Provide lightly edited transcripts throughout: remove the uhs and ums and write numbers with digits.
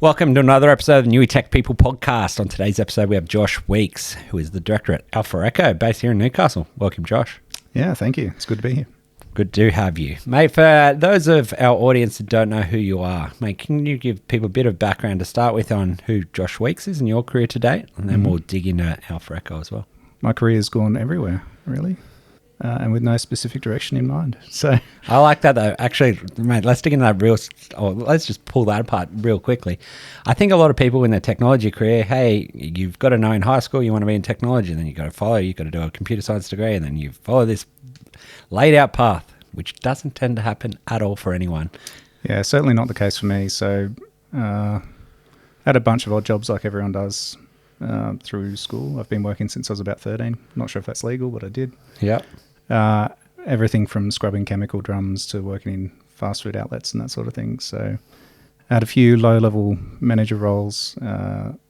Welcome to another episode of the New Tech People podcast. On today's episode, we have Josh Weeks, who is the director at Alpha Echo, based here in Newcastle. Welcome, Josh. Yeah, thank you. It's good to be here. Good to have you. Mate, for those of our audience that don't know who you are, mate, can you give people a bit of background to start with on who Josh Weeks is in your career to date? And then we'll dig into Alpha Echo as well. My career's gone everywhere, really, and with no specific direction in mind. So I like that, though. Actually, mate, let's dig into that let's just pull that apart real quickly. I think a lot of people in their technology career, hey, you've got to know in high school you want to be in technology, and then you've got to do a computer science degree, and then you follow this laid out path, which doesn't tend to happen at all for anyone. Yeah, certainly not the case for me. So I had a bunch of odd jobs like everyone does through school. I've been working since I was about 13. Not sure if that's legal, but I did. Yeah. Everything from scrubbing chemical drums to working in fast food outlets and that sort of thing. So I had a few low-level manager roles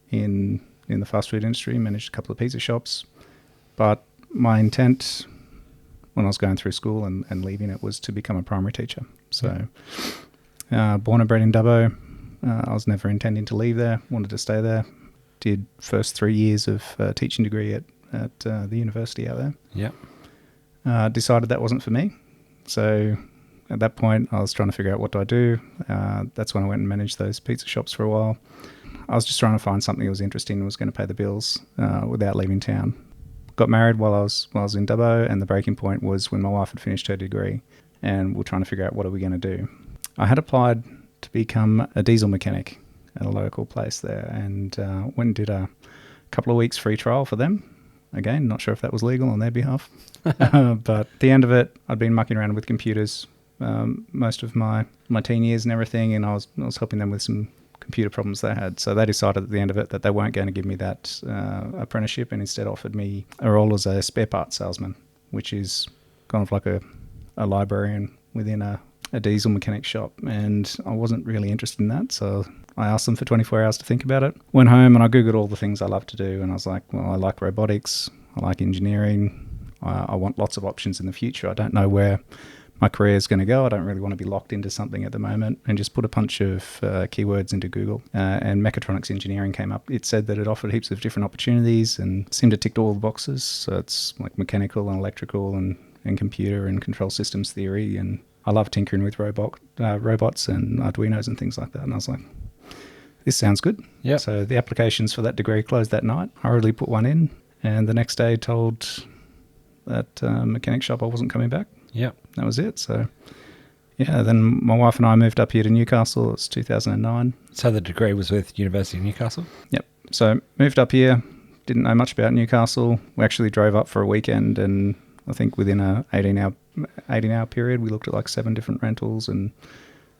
in the fast food industry, managed a couple of pizza shops. But my intent when I was going through school and leaving it was to become a primary teacher. So born and bred in Dubbo, I was never intending to leave there, wanted to stay there. Did first 3 years of teaching degree at the university out there. Yeah. Decided that wasn't for me. So at that point, I was trying to figure out what do I do. That's when I went and managed those pizza shops for a while. I was just trying to find something that was interesting and was going to pay the bills without leaving town. Got married while I was in Dubbo, and the breaking point was when my wife had finished her degree, and we're trying to figure out what are we going to do. I had applied to become a diesel mechanic at a local place there, and went and did a couple of weeks free trial for them. Again, not sure if that was legal on their behalf. But at the end of it, I'd been mucking around with computers most of my teen years and everything, and I was helping them with some computer problems they had. So they decided at the end of it that they weren't going to give me that apprenticeship, and instead offered me a role as a spare parts salesman, which is kind of like a librarian within a diesel mechanic shop. And I wasn't really interested in that, so I asked them for 24 hours to think about it. Went home and I Googled all the things I love to do, and I was like, well, I like robotics, I like engineering, I want lots of options in the future. I don't know where my career is going to go. I don't really want to be locked into something at the moment, and just put a bunch of keywords into Google, and mechatronics engineering came up. It said that it offered heaps of different opportunities and seemed to tick all the boxes. So it's like mechanical and electrical and computer and control systems theory, and I love tinkering with robots and Arduinos and things like that. And I was like, this sounds good. Yeah. So the applications for that degree closed that night. I hurriedly put one in, and the next day told that mechanic shop I wasn't coming back. Yeah. That was it. So, yeah, then my wife and I moved up here to Newcastle. It was 2009. So the degree was with University of Newcastle? Yep. So moved up here, didn't know much about Newcastle. We actually drove up for a weekend, and I think within a 18-hour period, we looked at like 7 different rentals and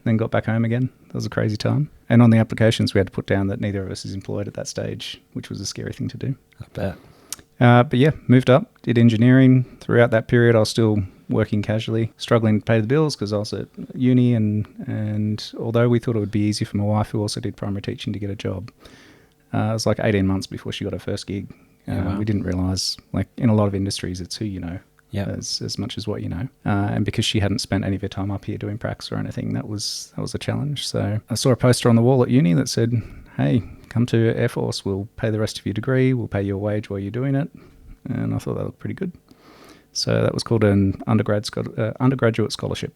then got back home again. That was a crazy time. And on the applications, we had to put down that neither of us is employed at that stage, which was a scary thing to do. I bet. But yeah, moved up, did engineering. Throughout that period, I was still working casually, struggling to pay the bills because I was at uni, and although we thought it would be easy for my wife, who also did primary teaching, to get a job, it was like 18 months before she got her first gig. Wow. We didn't realise, like in a lot of industries, it's who you know. Yeah. As much as what you know. And because she hadn't spent any of her time up here doing pracs or anything, that was a challenge. So I saw a poster on the wall at uni that said, hey, come to Air Force, we'll pay the rest of your degree, we'll pay you a wage while you're doing it. And I thought that looked pretty good. So that was called an undergraduate scholarship.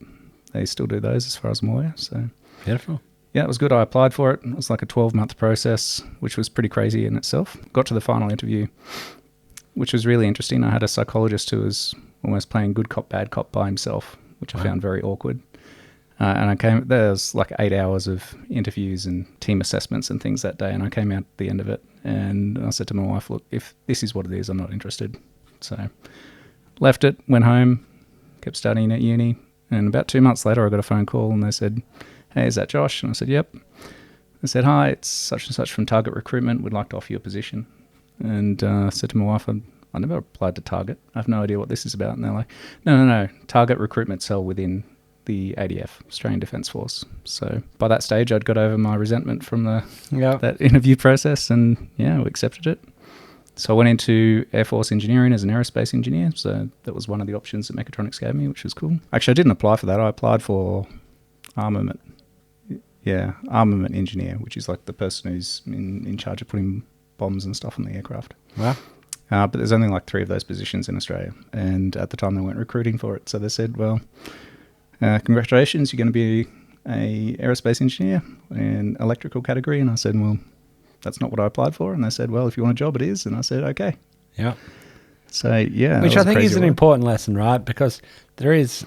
They still do those as far as I'm aware. So Beautiful. yeah, it was good. I applied for it. It was like a 12-month process, which was pretty crazy in itself. Got to the final interview, which was really interesting. I had a psychologist who was almost playing good cop, bad cop by himself, which I found very awkward. And there was like 8 hours of interviews and team assessments and things that day, and I came out at the end of it, and I said to my wife, look, if this is what it is, I'm not interested. So left it, went home, kept studying at uni, and about 2 months later I got a phone call, and they said, hey, is that Josh? And I said, yep. They said, hi, it's such and such from Target Recruitment, we'd like to offer you a position. And I said to my wife, I never applied to Target. I have no idea what this is about. And they're like, no. Target Recruitment cell within the ADF, Australian Defence Force. So by that stage, I'd got over my resentment from that interview process, and yeah, we accepted it. So I went into Air Force engineering as an aerospace engineer. So that was one of the options that mechatronics gave me, which was cool. Actually, I didn't apply for that. I applied for armament Yeah, armament engineer, which is like the person who's in charge of putting bombs and stuff on the aircraft. Wow. But there's only like 3 of those positions in Australia. And at the time they weren't recruiting for it. So they said, well, congratulations, you're going to be a aerospace engineer in electrical category. And I said, well, that's not what I applied for. And they said, well, if you want a job, it is. And I said, okay. Yeah. So, yeah. Which I think is an important lesson, right? Because there's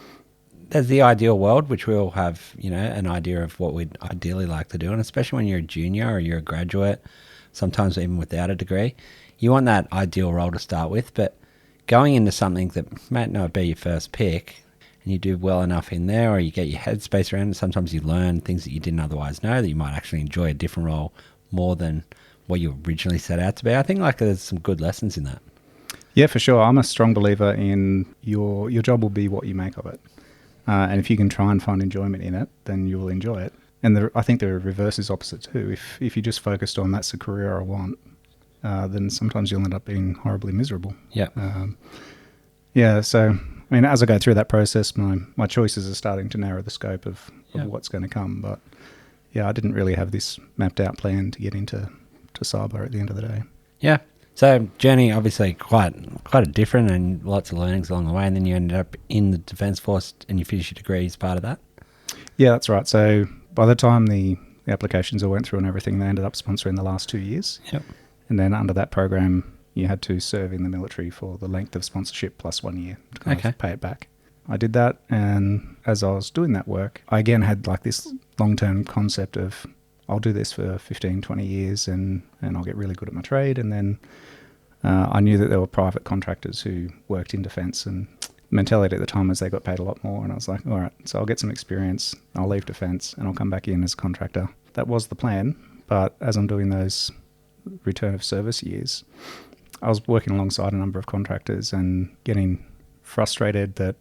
the ideal world, which we all have, an idea of what we'd ideally like to do. And especially when you're a junior or you're a graduate, sometimes even without a degree, you want that ideal role to start with. But going into something that might not be your first pick, and you do well enough in there, or you get your headspace around it, sometimes you learn things that you didn't otherwise know, that you might actually enjoy a different role more than what you originally set out to be. I think there's some good lessons in that. Yeah, for sure. I'm a strong believer in your job will be what you make of it. And if you can try and find enjoyment in it, then you will enjoy it. And I think the reverse is opposite too. If you just focused on that's the career I want, then sometimes you'll end up being horribly miserable. Yeah. So, I mean, as I go through that process, my choices are starting to narrow the scope of what's going to come. But, yeah, I didn't really have this mapped out plan to get into cyber at the end of the day. Yeah. So, journey obviously quite different and lots of learnings along the way. And then you ended up in the Defence Force and you finished your degree as part of that? Yeah, that's right. So, by the time the applications all went through and everything, they ended up sponsoring the last 2 years. Yep. And then under that program, you had to serve in the military for the length of sponsorship plus 1 year to kind of pay it back. I did that, and as I was doing that work, I again had like this long-term concept of I'll do this for 15, 20 years and I'll get really good at my trade. And then I knew that there were private contractors who worked in defence, and the mentality at the time was they got paid a lot more. And I was like, all right, so I'll get some experience, I'll leave defence and I'll come back in as a contractor. That was the plan, but as I'm doing those return of service years, I was working alongside a number of contractors and getting frustrated that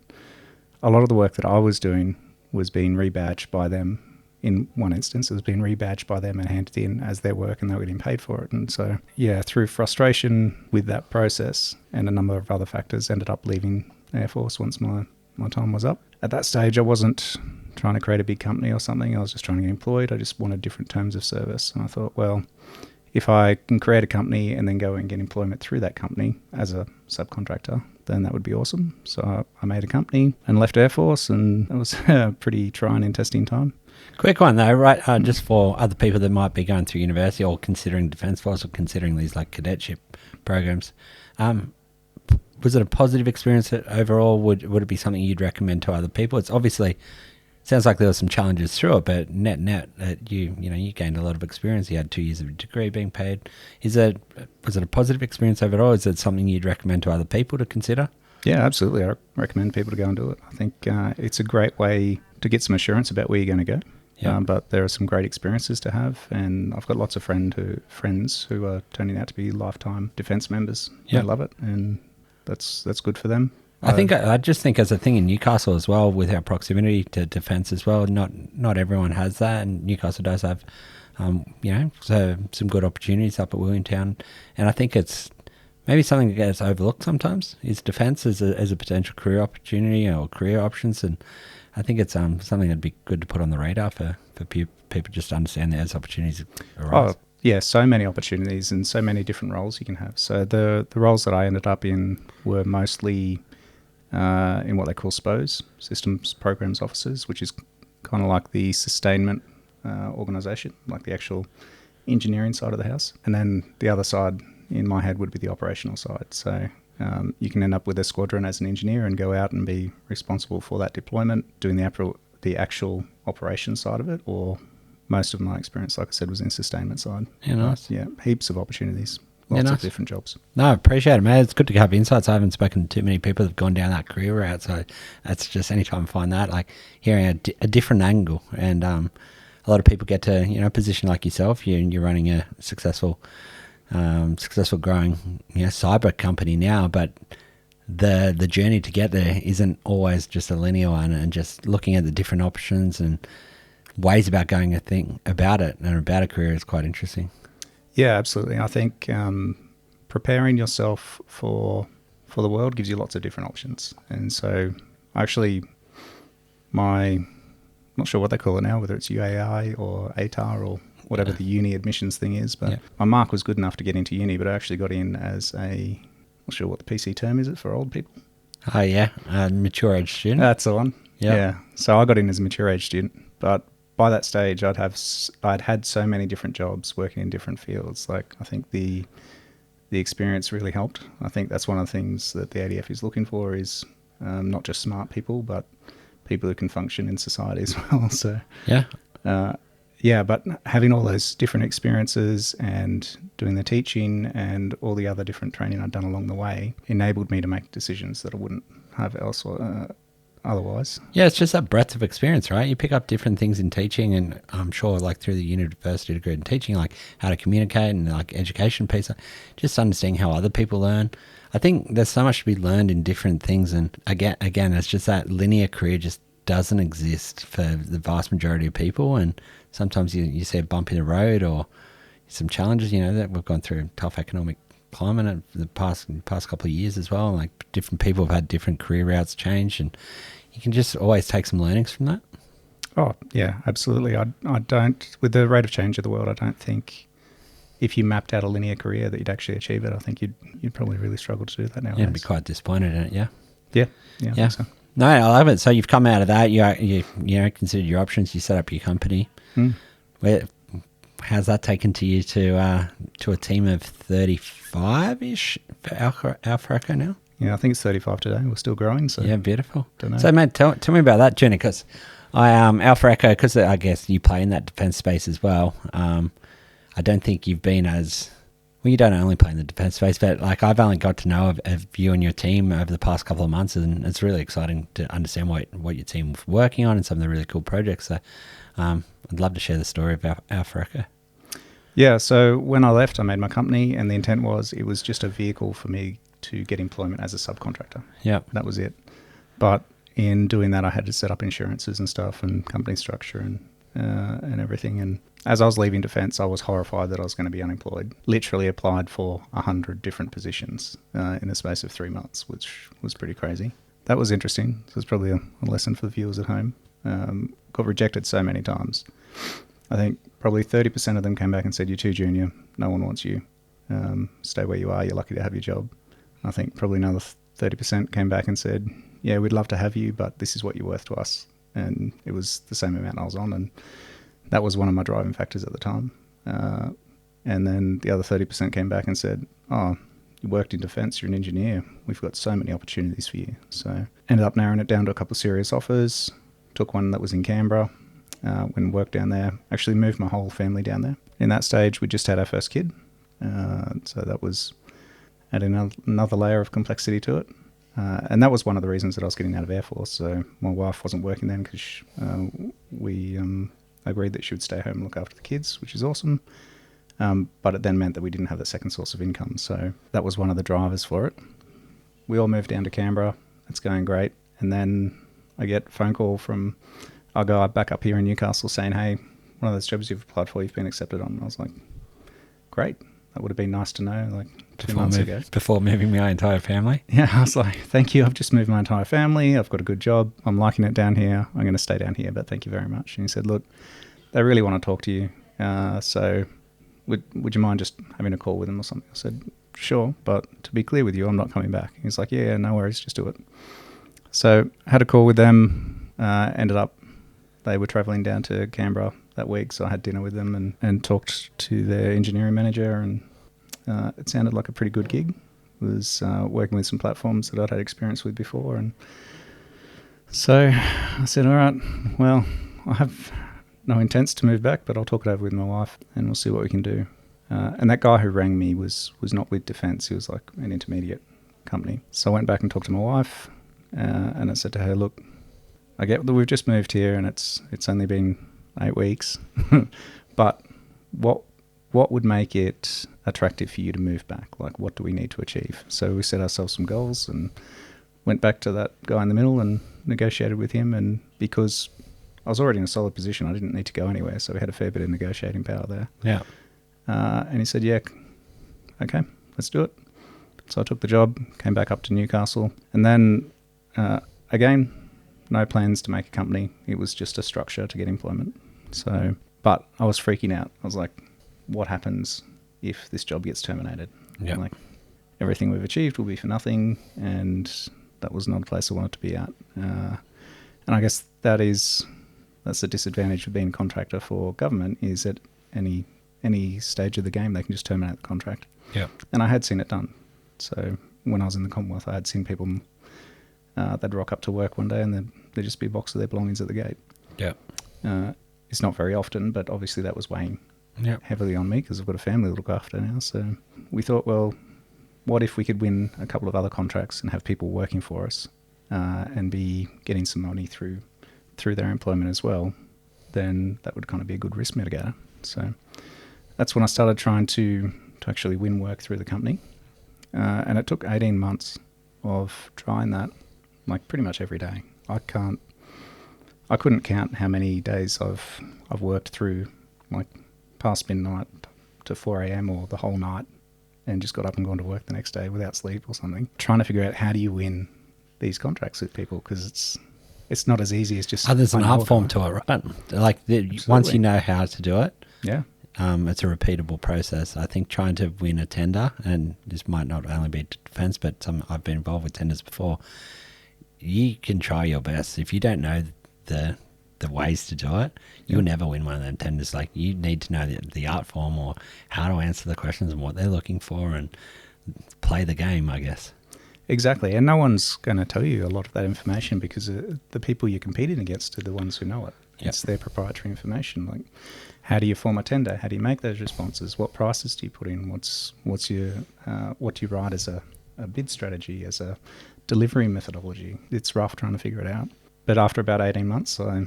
a lot of the work that I was doing was being rebadged by them. In one instance, it was being rebadged by them and handed in as their work, and they were getting paid for it. And so, yeah, through frustration with that process and a number of other factors, ended up leaving Air Force once my time was up. At that stage, I wasn't trying to create a big company or something. I was just trying to get employed. I just wanted different terms of service. And I thought, well, if I can create a company and then go and get employment through that company as a subcontractor, then that would be awesome. So I made a company and left Air Force, and it was a pretty trying and testing time. Quick one though, right? Just for other people that might be going through university or considering Defence Force or considering these like cadetship programs, was it a positive experience overall? Would it be something you'd recommend to other people? It's obviously sounds like there were some challenges through it, but net, you gained a lot of experience. You had 2 years of a degree being paid. Was it a positive experience overall? Is it something you'd recommend to other people to consider? Yeah, absolutely. I recommend people to go and do it. I think it's a great way to get some assurance about where you're going to go. Yeah. But there are some great experiences to have, and I've got lots of friends who are turning out to be lifetime defence members. Yep. They love it, and that's good for them. I just think as a thing in Newcastle as well, with our proximity to defence as well, not everyone has that, and Newcastle does have, so some good opportunities up at Williamtown, and I think it's maybe something that gets overlooked sometimes is defence as a potential career opportunity or career options, and I think it's something that'd be good to put on the radar for people just to understand that as opportunities arise. Oh, yeah, so many opportunities and so many different roles you can have. So the roles that I ended up in were mostly in what they call SPOs, Systems Programs Officers, which is kind of like the sustainment organisation, like the actual engineering side of the house. And then the other side in my head would be the operational side. So you can end up with a squadron as an engineer and go out and be responsible for that deployment, doing the actual operations side of it, or most of my experience, like I said, was in sustainment side. Yeah, nice. Yeah, heaps of opportunities. Lots of different jobs. No, I appreciate it, mate. It's good to have insights. I haven't spoken to too many people that have gone down that career route, so that's just anytime I find that, like hearing a different angle. And a lot of people get to, a position like yourself. You're running a successful growing, cyber company now, but the journey to get there isn't always just a linear one, and just looking at the different options and ways about going about it and about a career is quite interesting. Yeah, absolutely. I think preparing yourself for the world gives you lots of different options. And so actually my not sure what they call it now, whether it's UAI or ATAR or whatever the uni admissions thing is. But my mark was good enough to get into uni, but I actually got in as a, not sure what the PC term is it for old people. Oh, yeah. Mature age student. That's the one. Yep. Yeah. So I got in as a mature age student, but by that stage I'd had so many different jobs working in different fields. Like, I think the experience really helped. I think that's one of the things that the ADF is looking for is not just smart people, but people who can function in society as well. So but having all those different experiences and doing the teaching and all the other different training I'd done along the way enabled me to make decisions that I wouldn't have elsewhere otherwise. Yeah, it's just that breadth of experience, right? You pick up different things in teaching, and I'm sure like through the university degree in teaching, like how to communicate and like education piece, just understanding how other people learn. I think there's so much to be learned in different things, and again, it's just that linear career just doesn't exist for the vast majority of people, and sometimes you see a bump in the road or some challenges, that we've gone through a tough economic climate in the past couple of years as well. Like, different people have had different career routes change, and you can just always take some learnings from that. Oh, yeah, absolutely. I don't, with the rate of change of the world, I don't think if you mapped out a linear career that you'd actually achieve it. I think you'd probably really struggle to do that nowadays. Yeah, I'd be quite disappointed in it, yeah. Yeah, I think so. No, I love it. So you've come out of that, you considered your options, you set up your company. How's that taken to you to a team of 35-ish for Alpha now? Yeah, I think it's 35 today. We're still growing. So yeah, beautiful. Dunno. So, mate, tell me about that journey, because Alpha Echo, because I guess you play in that defence space as well. I don't think you've been as... Well, you don't only play in the defence space, but like I've only got to know of you and your team over the past couple of months, and it's really exciting to understand what your team was working on and some of the really cool projects. So I'd love to share the story of Alpha Echo. Yeah, so when I left, I made my company, and the intent was it was just a vehicle for me to get employment as a subcontractor. Yeah. That was it. But in doing that, I had to set up insurances and stuff and company structure and everything. And as I was leaving defence, I was horrified that I was going to be unemployed. Literally applied for 100 different positions in the space of 3 months, which was pretty crazy. That was interesting. So it's probably a lesson for the viewers at home. Got rejected so many times. I think probably 30% of them came back and said, "You're too junior. No one wants you. Stay where you are. You're lucky to have your job." I think probably another 30% came back and said, "Yeah, we'd love to have you, but this is what you're worth to us." And it was the same amount I was on, and that was one of my driving factors at the time. And then the other 30% came back and said, "Oh, you worked in defence, you're an engineer. We've got so many opportunities for you." So ended up narrowing it down to a couple of serious offers. Took one that was in Canberra, went and worked down there. Actually moved my whole family down there. In that stage, we just had our first kid. So that was adding another layer of complexity to it. And that was one of the reasons that I was getting out of Air Force. So my wife wasn't working then because we agreed that she would stay home and look after the kids, which is awesome. But it then meant that we didn't have the second source of income. So that was one of the drivers for it. We all moved down to Canberra. It's going great. And then I get a phone call from our guy back up here in Newcastle saying, "Hey, one of those jobs you've applied for, you've been accepted on." And I was like, great. That would have been nice to know like 2 months ago. Before moving my entire family? Yeah, I was like, thank you. I've just moved my entire family. I've got a good job. I'm liking it down here. I'm going to stay down here, but thank you very much. And he said, "Look, they really want to talk to you. So would you mind just having a call with them or something?" I said, "Sure, but to be clear with you, I'm not coming back." He's like, "Yeah, no worries, just do it." So I had a call with them, ended up, they were travelling down to Canberra that week, so I had dinner with them and talked to their engineering manager, and it sounded like a pretty good gig. It was working with some platforms that I'd had experience with before, and so I said, "All right, well, I have no intents to move back, but I'll talk it over with my wife and we'll see what we can do." And that guy who rang me was not with defence. He was like an intermediate company. So I went back and talked to my wife, and I said to her, "Look, I get that we've just moved here and it's only been 8 weeks, but what would make it attractive for you to move back? Like, what do we need to achieve?" So we set ourselves some goals and went back to that guy in the middle and negotiated with him. And because I was already in a solid position, I didn't need to go anywhere, so we had a fair bit of negotiating power there. Yeah. And he said, "Yeah, okay, let's do it." So I took the job, came back up to Newcastle, and then again, no plans to make a company. It was just a structure to get employment. So, but I was freaking out. I was like, what happens if this job gets terminated? Yeah. Like, everything we've achieved will be for nothing, and that was not a place I wanted to be at. And I guess that's the disadvantage of being a contractor for government, is at any stage of the game they can just terminate the contract. Yeah. And I had seen it done. So when I was in the Commonwealth, I had seen people, they'd rock up to work one day and there'd just be a box of their belongings at the gate. Yeah. It's not very often, but obviously that was weighing heavily on me because I've got a family to look after now. So we thought, well, what if we could win a couple of other contracts and have people working for us and be getting some money through their employment as well? Then that would kind of be a good risk mitigator. So that's when I started trying to actually win work through the company. And it took 18 months of trying that, like pretty much every day. I couldn't count how many days I've worked through, like past midnight to 4 a.m. or the whole night, and just got up and gone to work the next day without sleep or something, trying to figure out how do you win these contracts with people, because it's not as easy as just... There's an art form to it, right? Like once you know how to do it, it's a repeatable process. I think trying to win a tender, and this might not only be defence, but I've been involved with tenders before, you can try your best. If you don't know the ways to do it, you'll never win one of them tenders. Like, you need to know the art form or how to answer the questions and what they're looking for and play the game, I guess. Exactly. And no one's going to tell you a lot of that information, because the people you're competing against are the ones who know it. Yep. It's their proprietary information. Like, how do you form a tender? How do you make those responses? What prices do you put in? What's your what do you write as a bid strategy, as a delivery methodology? It's rough trying to figure it out. But after about 18 months, I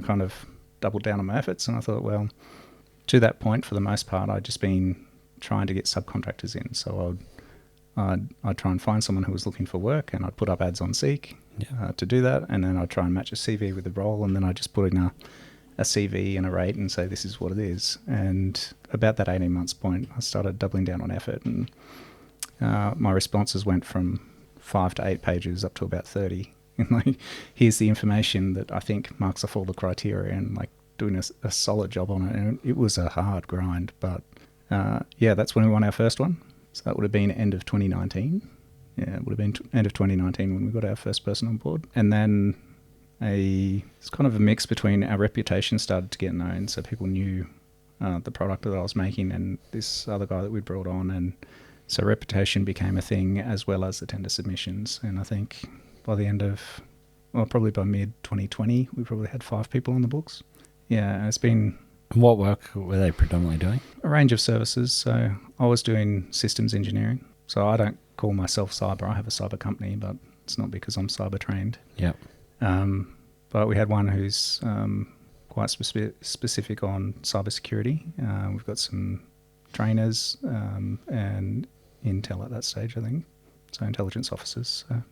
kind of doubled down on my efforts, and I thought, well, to that point, for the most part, I'd just been trying to get subcontractors in. So I'd try and find someone who was looking for work, and I'd put up ads on Seek to do that, and then I'd try and match a CV with the role, and then I'd just put in a CV and a rate and say, this is what it is. And about that 18 months point, I started doubling down on effort, and my responses went from 5 to 8 pages up to about 30. And like, here's the information that I think marks off all the criteria, and like doing a solid job on it. And it was a hard grind, but that's when we won our first one. So that would have been end of 2019. Yeah, it would have been end of 2019 when we got our first person on board. And then it's kind of a mix between our reputation started to get known, so people knew the product that I was making and this other guy that we brought on, and so reputation became a thing, as well as the tender submissions. And I think by the end of, probably by mid-2020, we probably had 5 people on the books. Yeah, and it's been... What work were they predominantly doing? A range of services. So I was doing systems engineering. So I don't call myself cyber. I have a cyber company, but it's not because I'm cyber trained. Yeah. But we had one who's quite specific on cybersecurity. We've got some trainers and intel at that stage, I think. So intelligence officers. So.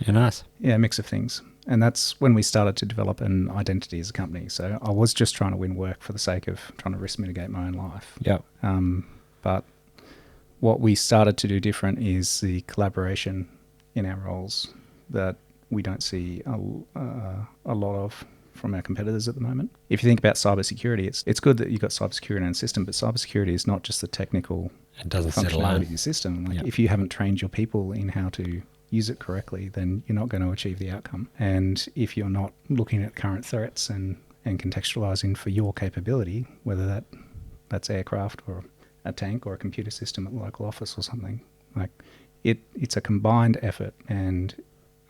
Yeah, nice. Yeah, a mix of things. And that's when we started to develop an identity as a company. So I was just trying to win work for the sake of trying to risk mitigate my own life. Yeah. But what we started to do different is the collaboration in our roles that we don't see a lot of from our competitors at the moment. If you think about cybersecurity, it's good that you've got cybersecurity in a system, but cybersecurity is not just the technical functionality of your system. Like, if you haven't trained your people in how to use it correctly, then you're not going to achieve the outcome. And if you're not looking at current threats and contextualizing for your capability, whether that's aircraft or a tank or a computer system at the local office or something, like it's a combined effort. And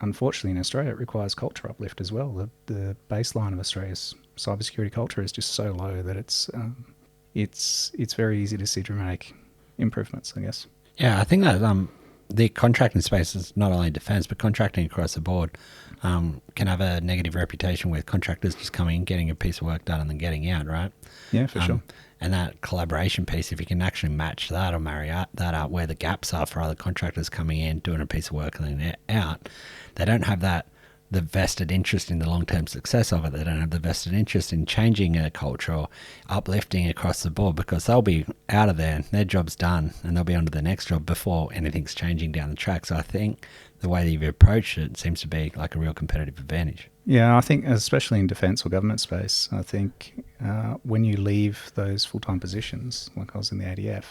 unfortunately in Australia, it requires culture uplift as well. The baseline of Australia's cybersecurity culture is just so low that it's very easy to see dramatic improvements, I guess. Yeah, I think that the contracting space is not only defence, but contracting across the board can have a negative reputation with contractors just coming in, getting a piece of work done and then getting out, right? Yeah, for sure. And that collaboration piece, if you can actually match that or marry that up where the gaps are for other contractors coming in, doing a piece of work and then out, they don't have the vested interest in the long-term success of it. They don't have the vested interest in changing a culture or uplifting across the board, because they'll be out of there, their job's done, and they'll be on to the next job before anything's changing down the track. So I think the way that you've approached it seems to be like a real competitive advantage. Yeah, I think especially in defence or government space, I think when you leave those full-time positions, like I was in the ADF,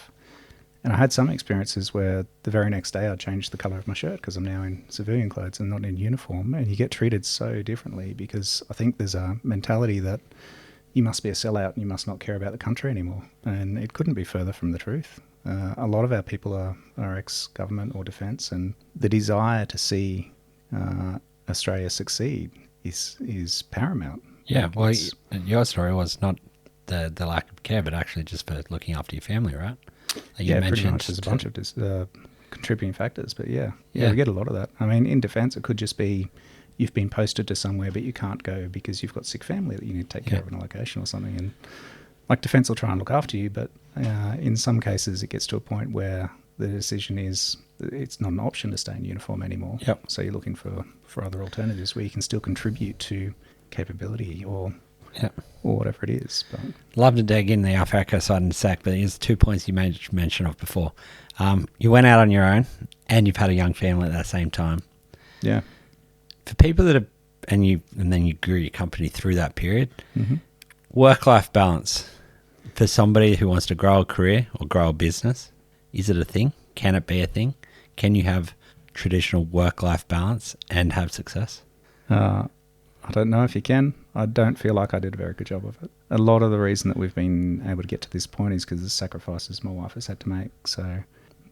and I had some experiences where the very next day I changed the colour of my shirt because I'm now in civilian clothes and not in uniform, and you get treated so differently because I think there's a mentality that you must be a sellout and you must not care about the country anymore, and it couldn't be further from the truth. A lot of our people are ex-government or defence, and the desire to see Australia succeed is paramount. Yeah, well, your story was not the lack of care, but actually just for looking after your family, right? Like you pretty much. There's a bunch of contributing factors, but we get a lot of that. I mean, in defence, it could just be you've been posted to somewhere, but you can't go because you've got sick family that you need to take care of in a location or something. And like defence will try and look after you, but in some cases, it gets to a point where the decision is it's not an option to stay in uniform anymore. Yep. So you're looking for other alternatives where you can still contribute to capability or whatever it is. But love to dig in the Alphaco side in a sec, but there's 2 points you made mention of before. You went out on your own, and you've had a young family at the same time. Yeah. For people that are, and then you grew your company through that period, work-life balance for somebody who wants to grow a career or grow a business, is it a thing? Can it be a thing? Can you have traditional work-life balance and have success? I don't know if you can. I don't feel like I did a very good job of it. A lot of the reason that we've been able to get to this point is because of the sacrifices my wife has had to make. So, I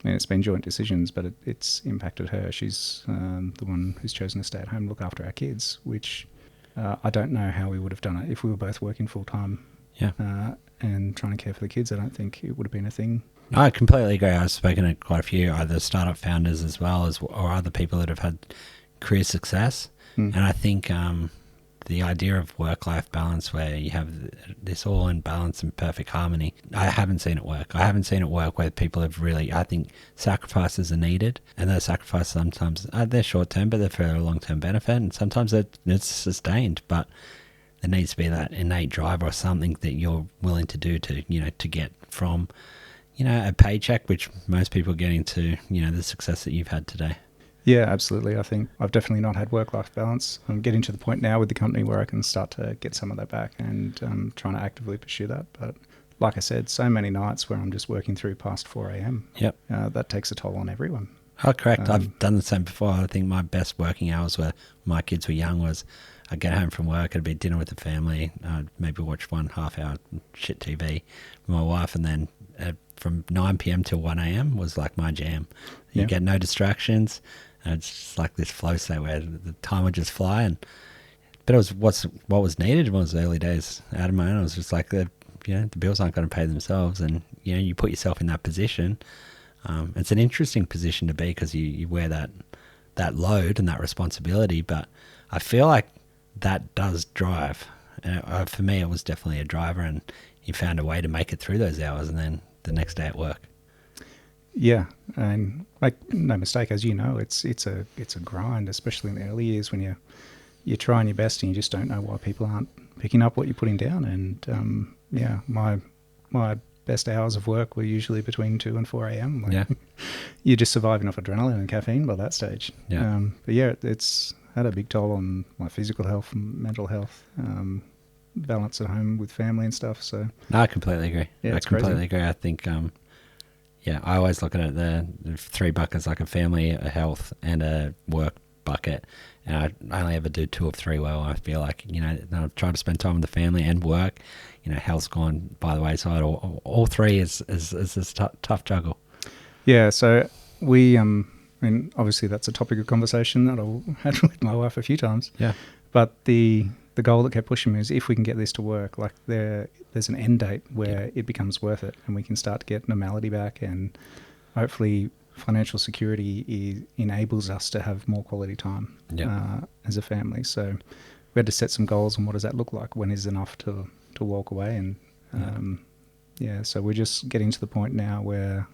mean, it's been joint decisions, but it's impacted her. She's the one who's chosen to stay at home and look after our kids, which I don't know how we would have done it if we were both working full-time and trying to care for the kids. I don't think it would have been a thing. No, I completely agree. I've spoken to quite a few either startup founders as well as or other people that have had career success. And I think the idea of work-life balance where you have this all in balance and perfect harmony, I haven't seen it work. I haven't seen it work where people have really, I think sacrifices are needed, and those sacrifices sometimes, they're short-term, but they're for a long-term benefit, and sometimes it's sustained, but there needs to be that innate drive or something that you're willing to do to, to get from, a paycheck, which most people are getting to, the success that you've had today. Yeah, absolutely. I think I've definitely not had work-life balance. I'm getting to the point now with the company where I can start to get some of that back and trying to actively pursue that. But like I said, so many nights where I'm just working through past 4 a.m. Yep. That takes a toll on everyone. Oh, correct. I've done the same before. I think my best working hours where my kids were young was I'd get home from work, it'd be dinner with the family, I'd maybe watch 1.5 hour shit TV with my wife, and then from 9 p.m. till 1 a.m. was like my jam. You get no distractions. And it's just like this flow state where the time would just fly. But it was what was needed in those early days out of my own. It was just like the bills aren't going to pay themselves, and you put yourself in that position. It's an interesting position to be because you wear that load and that responsibility. But I feel like that does drive. And for me, it was definitely a driver, and you found a way to make it through those hours, and then the next day at work. Yeah, and like no mistake, as you know, it's a grind, especially in the early years when you're trying your best and you just don't know why people aren't picking up what you're putting down. And my best hours of work were usually between 2 and 4 a.m. You're just surviving off adrenaline and caffeine by that stage. Yeah. But yeah, it's had a big toll on my physical health and mental health, balance at home with family and stuff. So no, I completely agree. Yeah, I completely agree. I think. I always look at it the 3 buckets, like a family, a health, and a work bucket. And I only ever do 2 of 3 well. I feel like, I try to spend time with the family and work. Health's gone by the wayside. All 3 is a tough juggle. Yeah, so we, obviously that's a topic of conversation that I've had with my wife a few times. Yeah. But the goal that kept pushing me is if we can get this to work, like there's an end date where it becomes worth it and we can start to get normality back, and hopefully financial security enables us to have more quality time as a family. So we had to set some goals on what does that look like, when is enough to walk away, and so we're just getting to the point now where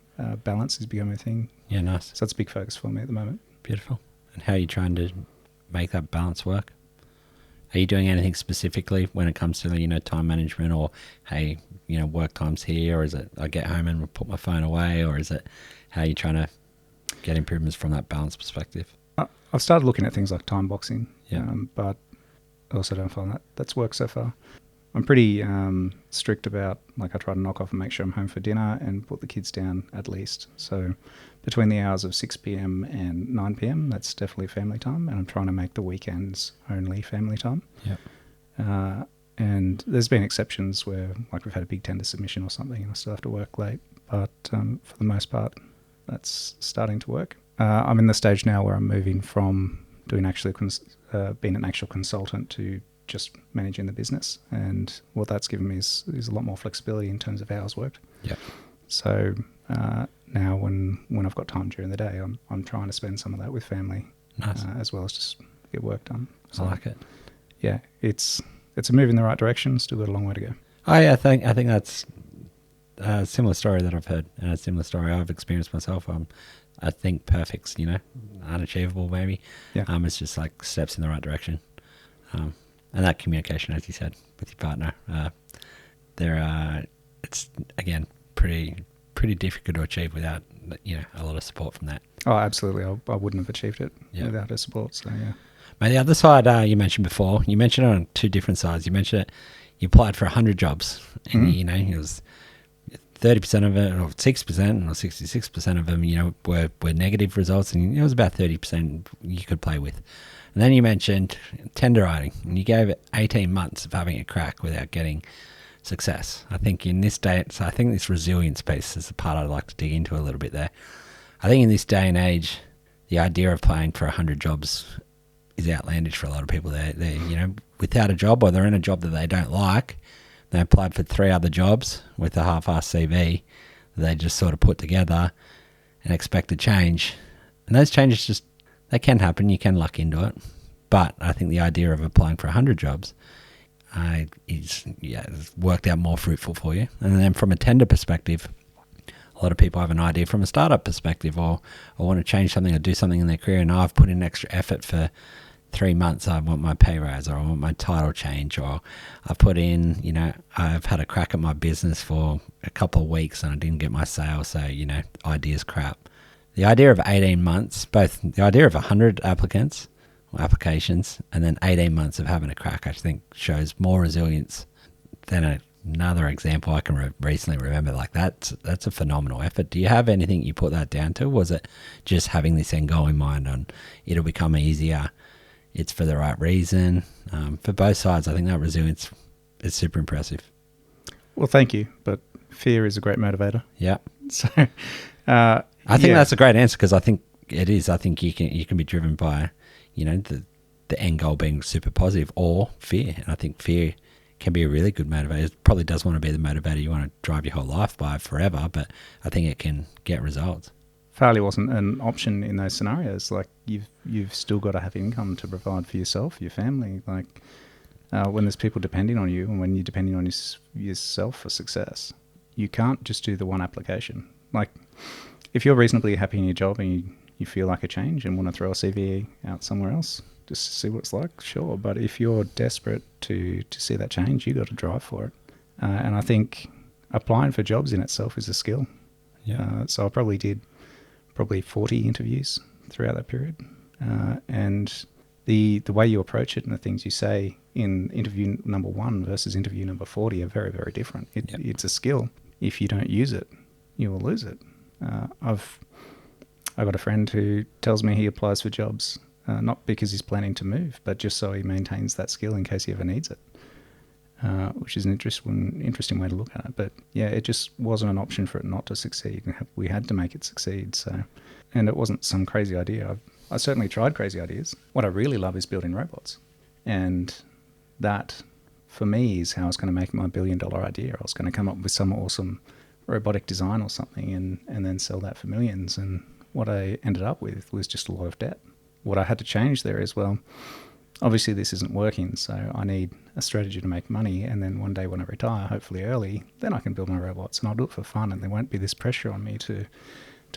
balance is becoming a thing. Yeah, nice. So that's a big focus for me at the moment. Beautiful. And how are you trying to make that balance work? Are you doing anything specifically when it comes to time management, or hey, work time's here, or is it I get home and put my phone away, or is it how are you trying to get improvements from that balance perspective? I've started looking at things like time boxing, Yeah. but I also don't find that's worked so far. I'm pretty strict about, like, I try to knock off and make sure I'm home for dinner and put the kids down at least. So between the hours of 6 p.m. and 9 p.m, that's definitely family time, and I'm trying to make the weekends only family time. Yeah. And there's been exceptions where, like, we've had a big tender submission or something and I still have to work late. But for the most part, that's starting to work. I'm in the stage now where I'm moving from doing being an actual consultant to just managing the business. And what that's given me is a lot more flexibility in terms of hours worked. Yeah. So now when I've got time during the day, I'm trying to spend some of that with family, Nice. as well as just get work done. So, I like it. yeah, it's a move in the right direction. Still got a long way to go. I think that's a similar story that I've heard, and a similar story I've experienced myself. I think perfect's, unachievable maybe. Yeah. It's just like steps in the right direction. And that communication, as you said, with your partner, it's again pretty difficult to achieve without a lot of support from that. Oh, absolutely. I wouldn't have achieved it Yeah. without her support. So yeah. Mate, the other side you mentioned before, you mentioned it on two different sides. You mentioned it, you applied for 100 jobs, and it was 30% of it, or 6%, or 66% of them, were negative results, and it was about 30% you could play with. And then you mentioned tender writing, and you gave it 18 months of having a crack without getting success. I think in this day, so I think this resilience piece is the part I'd like to dig into a little bit there. I think in this day and age, the idea of playing for 100 jobs is outlandish for a lot of people. They're without a job, or they're in a job that they don't like. They applied for 3 other jobs with a half-assed CV that they just sort of put together and expect a change. And those changes they can happen. You can luck into it. But I think the idea of applying for 100 jobs it's worked out more fruitful for you. And then from a tender perspective, a lot of people have an idea from a startup perspective, or want to change something or do something in their career, and I've put in extra effort for 3 months. I want my pay rise, or I want my title change, or I've put in, I've had a crack at my business for a couple of weeks and I didn't get my sale, so, ideas crap. The idea of 18 months, both the idea of 100 applications and then 18 months of having a crack, I think shows more resilience than another example I can recently remember. Like that's a phenomenal effort. Do you have anything you put that down to? Was it just having this end goal in mind on it'll become easier, it's for the right reason? For both sides, I think that resilience is super impressive. Well, thank you. But fear is a great motivator. Yeah. So I think that's a great answer, because I think it is. I think you can be driven by, the end goal being super positive, or fear. And I think fear can be a really good motivator. It probably does want to be the motivator you want to drive your whole life by forever, but I think it can get results. Failure wasn't an option in those scenarios. Like you've still got to have income to provide for yourself, your family. Like when there's people depending on you, and when you're depending on yourself for success, you can't just do the one application. Like if you're reasonably happy in your job and you feel like a change and want to throw a CV out somewhere else just to see what it's like, sure. But if you're desperate to see that change, you got to drive for it. And I think applying for jobs in itself is a skill. Yeah. So I probably did 40 interviews throughout that period. And the way you approach it and the things you say in interview number 1 versus interview number 40 are very, very different. It's a skill. If you don't use it, you will lose it. I've got a friend who tells me he applies for jobs not because he's planning to move, but just so he maintains that skill in case he ever needs it, which is an interesting way to look at it. But yeah, it just wasn't an option for it not to succeed. We had to make it succeed. So, and it wasn't some crazy idea. I certainly tried crazy ideas. What I really love is building robots, and that for me is how I was going to make my $1 billion idea. I was going to come up with some awesome robotic design or something and then sell that for millions. And what I ended up with was just a lot of debt. What I had to change there is, well, obviously this isn't working, so I need a strategy to make money, and then one day when I retire, hopefully early, then I can build my robots, and I'll do it for fun, and there won't be this pressure on me to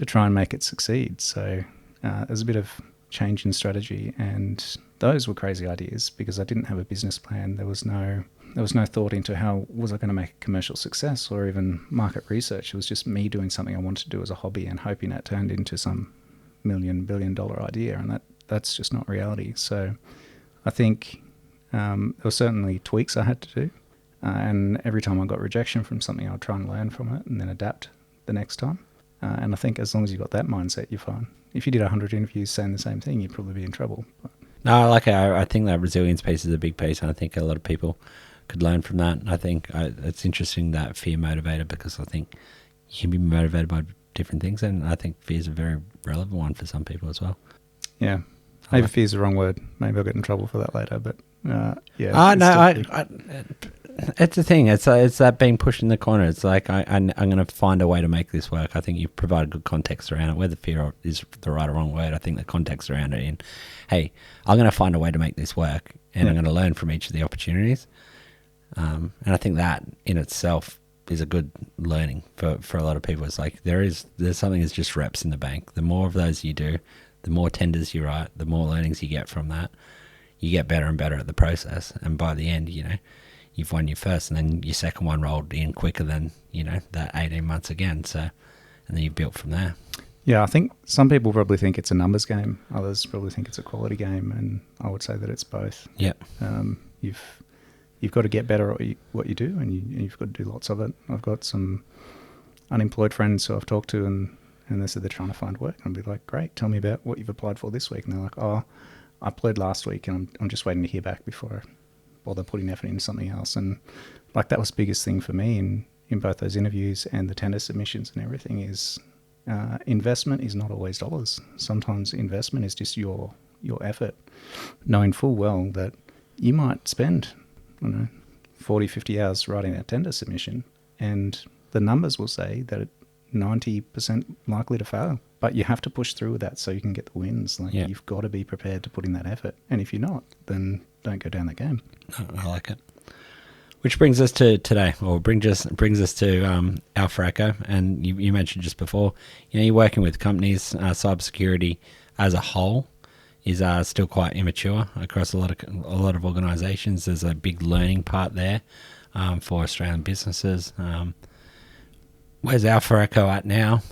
try and make it succeed. So there's a bit of change in strategy, and those were crazy ideas because I didn't have a business plan. There was no thought into how was I going to make a commercial success or even market research. It was just me doing something I wanted to do as a hobby and hoping it turned into some $1 billion idea, and that's just not reality. So I think there were certainly tweaks I had to do. And every time I got rejection from something, I'd try and learn from it and then adapt the next time. And I think as long as you've got that mindset, you're fine. If you did 100 interviews saying the same thing, you'd probably be in trouble. But No, I think that resilience piece is a big piece, and I think a lot of people could learn from that. I think it's interesting, that fear motivator, because I think you can be motivated by different things, and I think fear is a very relevant one for some people as well. yeah, maybe fear is the wrong word. Maybe I'll get in trouble for that later. But yeah. It's the thing. It's that being pushed in the corner. It's like I'm going to find a way to make this work. I think you provide good context around it. Whether fear is the right or wrong word, I think the context around it in, hey, I'm going to find a way to make this work, and I'm going to learn from each of the opportunities. And I think that in itself is a good learning for a lot of people. It's like there's something that's just reps in the bank. The more of those you do, the more tenders you write, the more learnings you get from that. You get better and better at the process, and by the end, you've won your first, and then your second one rolled in quicker than, that 18 months again. So, and then you've built from there. Yeah, I think some people probably think it's a numbers game. Others probably think it's a quality game, and I would say that it's both. Yeah. You've got to get better at what you do, and you've got to do lots of it. I've got some unemployed friends who I've talked to, and they said they're trying to find work. And I'll be like, great, tell me about what you've applied for this week. And they're like, oh, I applied last week, and I'm just waiting to hear back before I bother putting effort into something else. And like, that was the biggest thing for me in both those interviews and the tender submissions and everything is investment is not always dollars. Sometimes investment is just your effort, knowing full well that you might spend, 40, 50 hours writing a tender submission, and the numbers will say that it's 90% likely to fail. But you have to push through with that so you can get the wins. You've got to be prepared to put in that effort. And if you're not, then don't go down that game. I like it. Which brings us to today, or brings us to Alpha Echo. And you mentioned just before, you're working with companies. Cybersecurity as a whole is still quite immature across a lot of organisations. There's a big learning part there for Australian businesses. Where's Alpha Echo at now?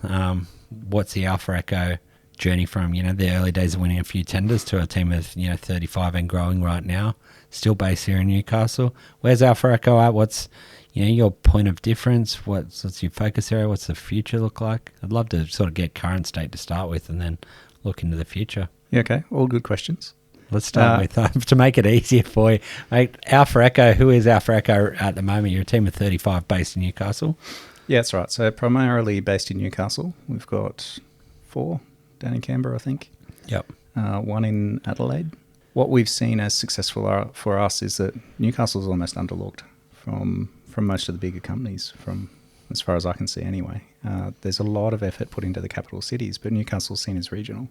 What's the Alpha Echo journey from, the early days of winning a few tenders to a team of, 35 and growing right now, still based here in Newcastle? Where's Alpha Echo at? What's, your point of difference? What's your focus area? What's the future look like? I'd love to sort of get current state to start with and then look into the future. Yeah, okay. All good questions. Let's start with, to make it easier for you, mate, Alpha Echo. Who is Alpha Echo at the moment? You're a team of 35 based in Newcastle. Yeah, that's right. So primarily based in Newcastle. We've got 4 down in Canberra, I think. Yep. 1 in Adelaide. What we've seen as successful for us is that Newcastle's almost underlooked from most of the bigger companies, from as far as I can see anyway. There's a lot of effort put into the capital cities, but Newcastle's seen as regional,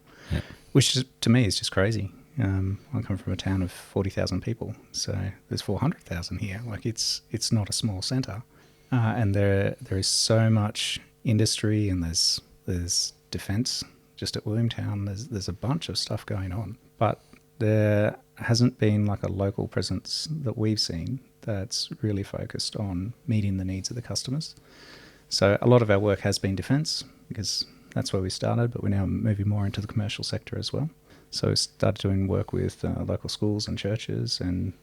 which to me is just crazy. I come from a town of 40,000 people, so there's 400,000 here. Like, it's not a small centre. And there is so much industry, and there's defence just at Williamtown. There's a bunch of stuff going on, but there hasn't been like a local presence that we've seen that's really focused on meeting the needs of the customers. So a lot of our work has been defence, because that's where we started, but we're now moving more into the commercial sector as well. So we started doing work with local schools and churches, and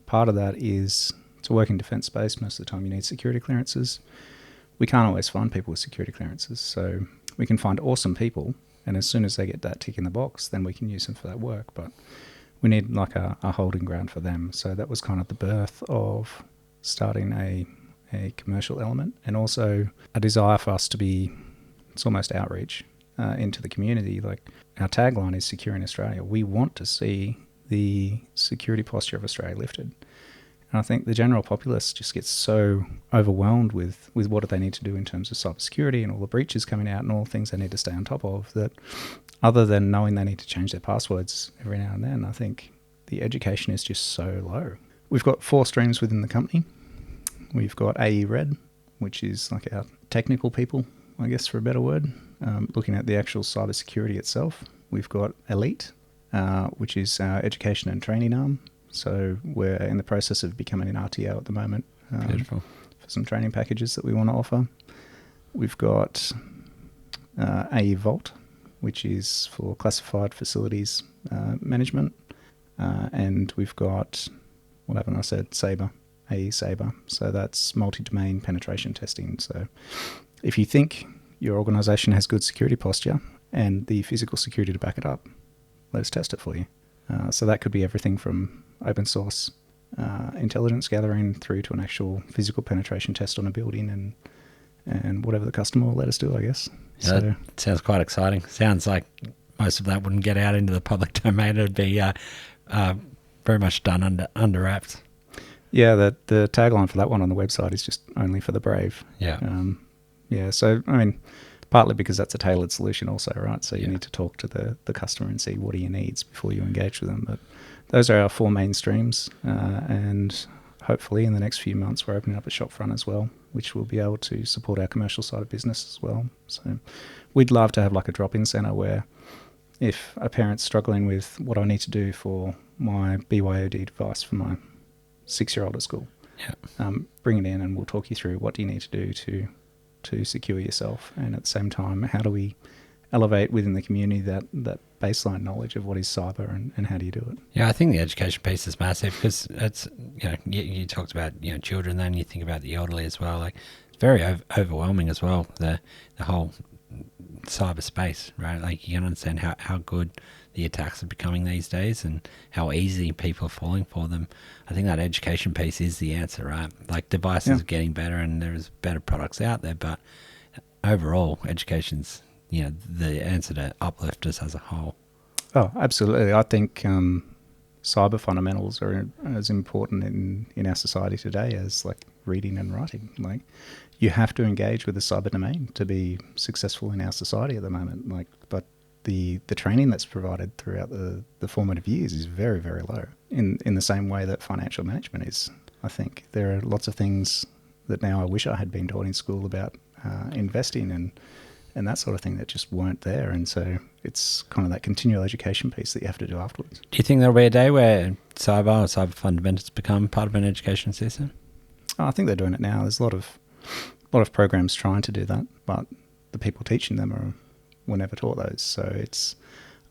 part of that is to work in defence space. Most of the time you need security clearances. We can't always find people with security clearances, so we can find awesome people, and as soon as they get that tick in the box, then we can use them for that work. But we need like a holding ground for them. So that was kind of the birth of starting a commercial element, and also a desire for us to be, it's almost outreach into the community. Like, our tagline is Securing Australia. We want to see the security posture of Australia lifted. And I think the general populace just gets so overwhelmed with what do they need to do in terms of cybersecurity and all the breaches coming out and all the things they need to stay on top of, that other than knowing they need to change their passwords every now and then, I think the education is just so low. We've got 4 streams within the company. We've got AE Red, which is like our technical people, I guess, for a better word, looking at the actual cybersecurity itself. We've got Elite, which is our education and training arm. So we're in the process of becoming an RTO at the moment for some training packages that we want to offer. We've got AE Vault, which is for classified facilities management. And we've got, what haven't I said, Sabre, AE Sabre. So that's multi-domain penetration testing. So if you think your organisation has good security posture and the physical security to back it up, let us test it for you. So that could be everything from open source intelligence gathering through to an actual physical penetration test on a building and whatever the customer will let us do, I guess. Yeah, So that sounds quite exciting. Sounds like most of that wouldn't get out into the public domain. It would be very much done under wraps. yeah, the tagline for that one on the website is just only for the brave. Yeah. Yeah, so I mean, partly because that's a tailored solution also, right? So you need to talk to the customer and see what are your needs before you engage with them. But those are our 4 main streams, and hopefully in the next few months we're opening up a shop front as well, which will be able to support our commercial side of business as well. So we'd love to have like a drop-in centre where if a parent's struggling with what I need to do for my BYOD device for my 6-year-old at school, bring it in and we'll talk you through what do you need to do to secure yourself, and at the same time, how do we elevate within the community that baseline knowledge of what is cyber and how do you do it? Yeah, I think the education piece is massive because it's, you talked about, children, then you think about the elderly as well. Like, it's very overwhelming as well, the whole cyberspace, right? Like, you can understand how good the attacks are becoming these days and how easy people are falling for them. I think that education piece is the answer, right? Like, devices are getting better and there's better products out there, but overall, education's, the answer to uplift us as a whole. Oh, absolutely. I think cyber fundamentals are as important in our society today as like reading and writing. Like, you have to engage with the cyber domain to be successful in our society at the moment. Like, but the training that's provided throughout the formative years is very, very low in the same way that financial management is. I think there are lots of things that now I wish I had been taught in school about investing and that sort of thing that just weren't there. And so it's kind of that continual education piece that you have to do afterwards. Do you think there'll be a day where cyber fundamentals become part of an education system? I think they're doing it now. There's a lot of programs trying to do that, but the people teaching them were never taught those. So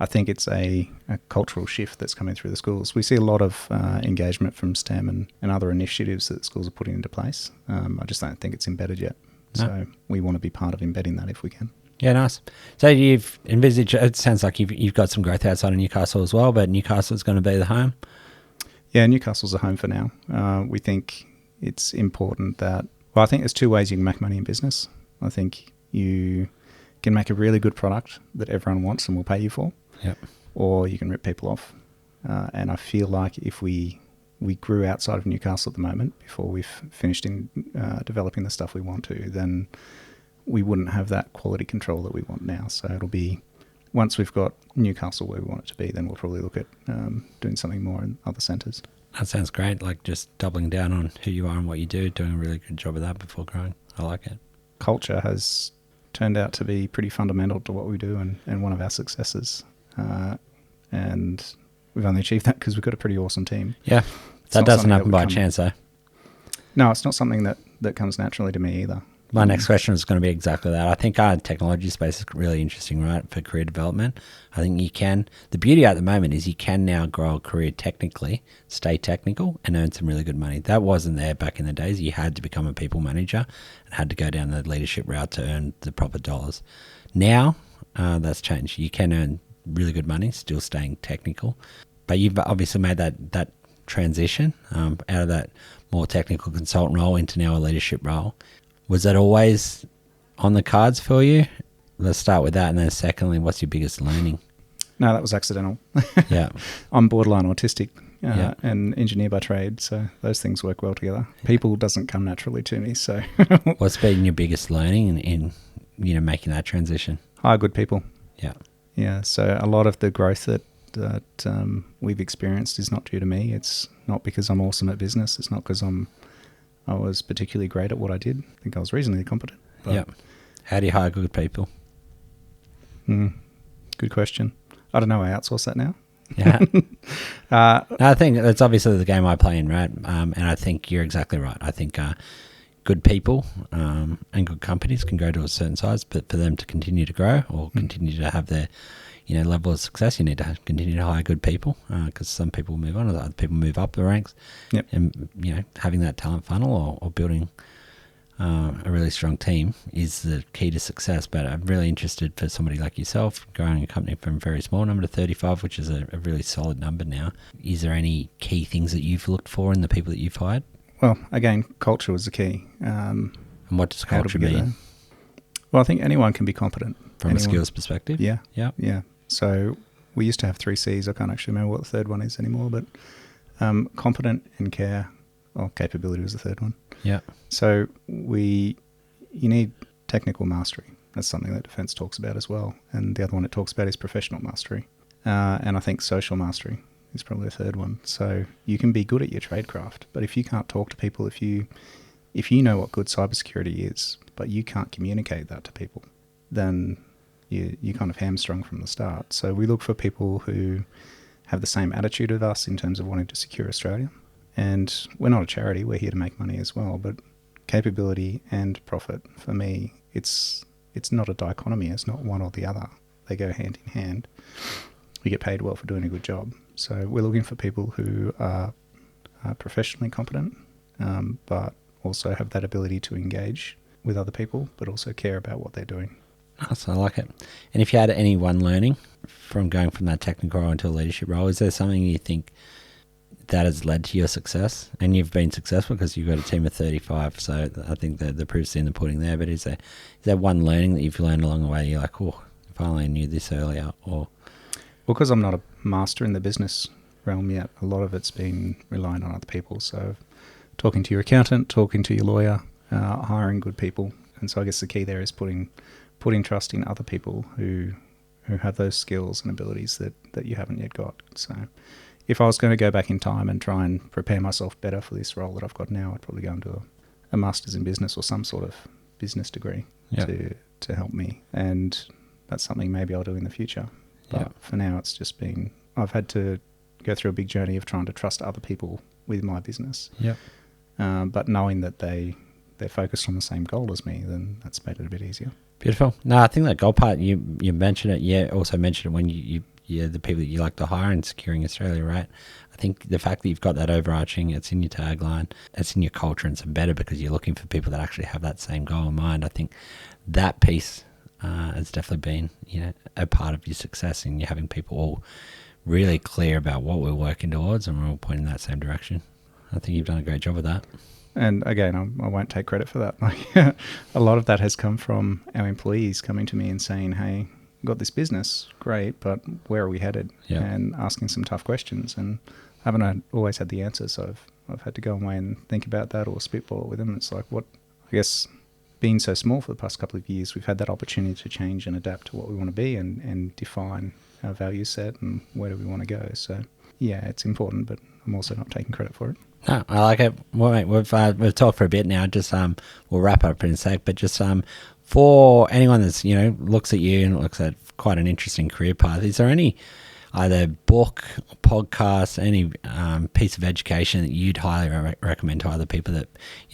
I think it's a cultural shift that's coming through the schools. We see a lot of engagement from STEM and other initiatives that schools are putting into place. I just don't think it's embedded yet. No. So we want to be part of embedding that if we can. Yeah, nice. So you've envisaged, it sounds like you've got some growth outside of Newcastle as well, but Newcastle's going to be the home? Yeah, Newcastle's a home for now. We think it's important I think there's 2 ways you can make money in business. I think you can make a really good product that everyone wants and will pay you for, or you can rip people off. And I feel like if we grew outside of Newcastle at the moment, before we've finished in developing the stuff we want to, then we wouldn't have that quality control that we want now. So it'll be, once we've got Newcastle where we want it to be, then we'll probably look at doing something more in other centres. That sounds great, like just doubling down on who you are and what you do, doing a really good job of that before growing. I like it. Culture has turned out to be pretty fundamental to what we do and one of our successes. And we've only achieved that because we've got a pretty awesome team. Yeah, that doesn't happen by chance, though. No, it's not something that comes naturally to me either. My next question is going to be exactly that. I think our technology space is really interesting, right, for career development. I think the beauty at the moment is you can now grow a career technically, stay technical, and earn some really good money. That wasn't there back in the days. You had to become a people manager and had to go down the leadership route to earn the proper dollars. Now, that's changed. You can earn really good money, still staying technical. But you've obviously made that transition out of that more technical consultant role into now a leadership role. Was that always on the cards for you? Let's start with that. And then secondly, what's your biggest learning? No, that was accidental. Yeah. I'm borderline autistic and engineer by trade. So those things work well together. People doesn't come naturally to me. So what's been your biggest learning in making that transition? Hire good people. Yeah. Yeah. So a lot of the growth that we've experienced is not due to me. It's not because I'm awesome at business. It's not because I was particularly great at what I did. I think I was reasonably competent. Yeah. How do you hire good people? Good question. I don't know. I outsource that now. Yeah. I think that's obviously the game I play in, right? And I think you're exactly right. I think good people and good companies can go to a certain size, but for them to continue to grow or continue to have their level of success, you need to continue to hire good people, because some people move on, other people move up the ranks. Yep. And having that talent funnel or building a really strong team is the key to success. But I'm really interested for somebody like yourself, growing a company from a very small number to 35, which is a really solid number now. Is there any key things that you've looked for in the people that you've hired? Well, again, culture was the key. And what does culture mean? Well, I think anyone can be competent. From a skills perspective? Yeah. Yeah. Yeah. So we used to have 3 C's. I can't actually remember what the third one is anymore, but competent and care, or capability was the third one. Yeah. So you need technical mastery. That's something that defence talks about as well. And the other one it talks about is professional mastery. And I think social mastery is probably the third one. So you can be good at your tradecraft, but if you can't talk to people, if you know what good cybersecurity is, but you can't communicate that to people, then you kind of hamstrung from the start. So we look for people who have the same attitude as us in terms of wanting to secure Australia. And we're not a charity, we're here to make money as well. But capability and profit, for me, it's not a dichotomy. It's not one or the other. They go hand in hand. We get paid well for doing a good job. So we're looking for people who are professionally competent, but also have that ability to engage with other people, but also care about what they're doing. Nice, I like it. And if you had any one learning from going from that technical role into a leadership role, is there something you think that has led to your success? And you've been successful because you've got a team of 35, so I think the proof's in the pudding there. But is there one learning that you've learned along the way you're like, oh, if I only knew this earlier? Or because I'm not a master in the business realm yet, a lot of it's been relying on other people. So talking to your accountant, talking to your lawyer, hiring good people. And so I guess the key there is putting trust in other people who have those skills and abilities that you haven't yet got. So if I was going to go back in time and try and prepare myself better for this role that I've got now, I'd probably go and do a master's in business or some sort of business degree to help me. And that's something maybe I'll do in the future. But for now, it's just been, I've had to go through a big journey of trying to trust other people with my business. But knowing that they're focused on the same goal as me, then that's made it a bit easier. Beautiful. No, I think that goal part, you mentioned it. Yeah, also mentioned it when you're the people that you like to hire in securing Australia, right? I think the fact that you've got that overarching, it's in your tagline, it's in your culture, and it's embedded because you're looking for people that actually have that same goal in mind. I think that piece has definitely been, a part of your success, and you're having people all really clear about what we're working towards, and we're all pointing in that same direction. I think you've done a great job of that. And again, I won't take credit for that. Like, a lot of that has come from our employees coming to me and saying, hey, got this business, great, but where are we headed? And asking some tough questions. And I haven't always had the answers, so I've had to go away and think about that or spitball it with them. It's like, I guess being so small for the past couple of years, we've had that opportunity to change and adapt to what we want to be and define our value set and where do we want to go. So yeah, it's important, but I'm also not taking credit for it. No, I like it. Well, mate, we've talked for a bit now. Just we'll wrap up in a sec. But just for anyone that's looks at you and looks at quite an interesting career path, is there any either book, podcast, any piece of education that you'd highly recommend to other people that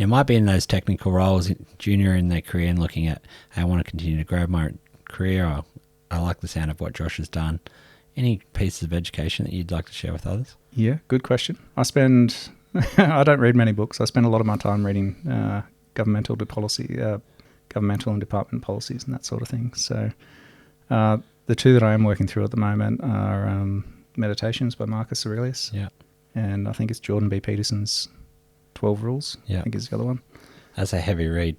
might be in those technical roles, junior in their career, and looking at, hey, I want to continue to grow my career, or I like the sound of what Josh has done? Any pieces of education that you'd like to share with others? Yeah, good question. I don't read many books. I spend a lot of my time reading governmental and department policies and that sort of thing. So the two that I am working through at the moment are Meditations by Marcus Aurelius. Yeah. And I think it's Jordan B. Peterson's 12 Rules. Yeah. I think is the other one. That's a heavy read.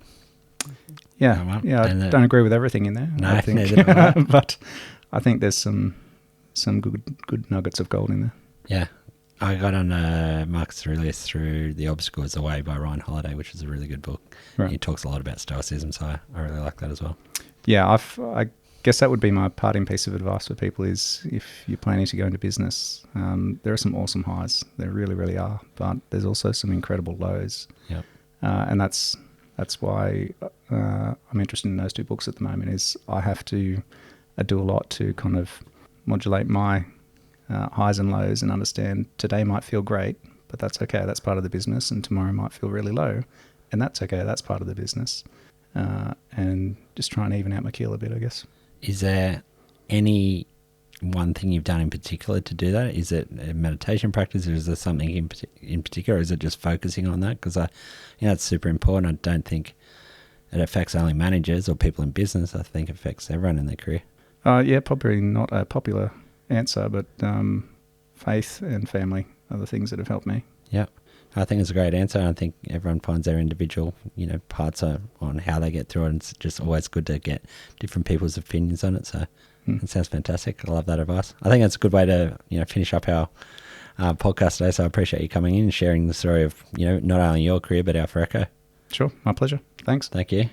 Yeah. I don't agree with everything in there. No, I think. neither do I. But I think there's some good nuggets of gold in there. Yeah. I got on Marcus Aurelius through The Obstacle Is the Way by Ryan Holiday, which is a really good book. Right. He talks a lot about stoicism, so I really like that as well. Yeah, I guess that would be my parting piece of advice for people is if you're planning to go into business, there are some awesome highs. There really, really are. But there's also some incredible lows. Yep. And that's why I'm interested in those two books at the moment is I have to do a lot to kind of modulate my highs and lows and understand today might feel great, but that's okay. That's part of the business, and tomorrow might feel really low, and that's okay. That's part of the business. And just try and even out my keel a bit, I guess. Is there any one thing you've done in particular to do that? Is it a meditation practice, or is there something in particular, or is it just focusing on that? Because it's super important. I don't think it affects only managers or people in business. I think it affects everyone in their career. Yeah, probably not a popular answer, but faith and family are the things that have helped me. Yeah, I think it's a great answer. I think everyone finds their individual, parts on how they get through it. And it's just always good to get different people's opinions on it. So it sounds fantastic. I love that advice. I think that's a good way to, finish up our podcast today. So I appreciate you coming in and sharing the story of, not only your career, but our Foreco. Sure. My pleasure. Thanks. Thank you.